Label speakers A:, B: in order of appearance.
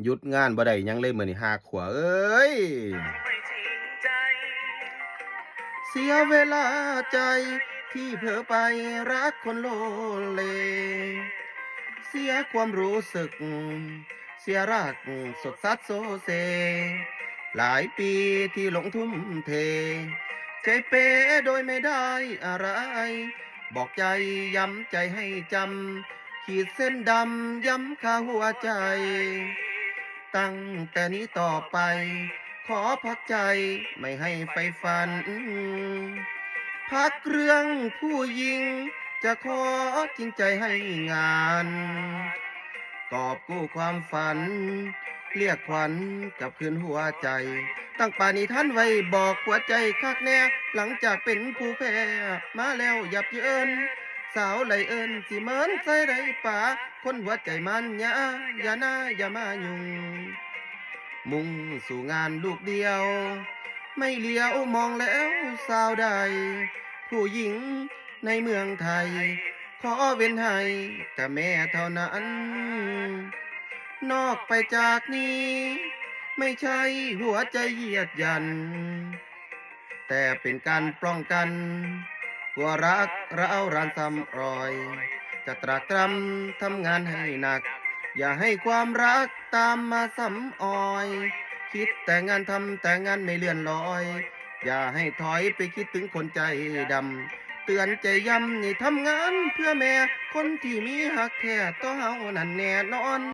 A: หยุดงานบ่ได้หยังเลยมื้อนี้หาขวเอ้ยเสียเวลาใจที่เผลอไปรักคนโลเลเสียความรู้สึกเสียรักสดสัดโซเซหลายปีที่หลงทุ่มเทใจเป้โดยไม่ได้อะไรบอกใจย้ำใจให้จำขีดเส้นดำย้ำคาหัวใจตั้งแต่นี้ต่อไปขอพักใจไม่ให้ไฟฝันพักเรื่องผู้หญิงจะขอจริงใจให้งานกอบกู้ความฝันเรียกขวัญกลับคืนหัวใจตั้งป่านี้ท่านไว้บอกหัวใจคักแน่หลังจากเป็นผู้แพ้มาแล้วยับเยินสาวไหลเอิญสิเหมือนใจไรป่าคนหัวใจมันอย่าหน้าอย่ามายุ่งมุ่งสู่งานลูกเดียวไม่เลี้ยวมองแล้วสาวใดผู้หญิงในเมืองไทยขอเว้นให้แต่แม่เท่านั้นนอกไปจากนี้ไม่ใช่หัวใจเหยียดยันแต่เป็นการป้องกันกลัวรักเรารานซ้ำรอยจะตรากตรำทำงานให้หนักอย่าให้ความรักตามมาซ้ำออยคิดแต่งานทำแต่งานไม่เลื่อนลอยอย่าให้ถอยไปคิดถึงคนใจดำเตือนใจย้ำนี่ทำงานเพื่อแม่คนที่มีหักแท้ต่อเฮานั่นแน่นอน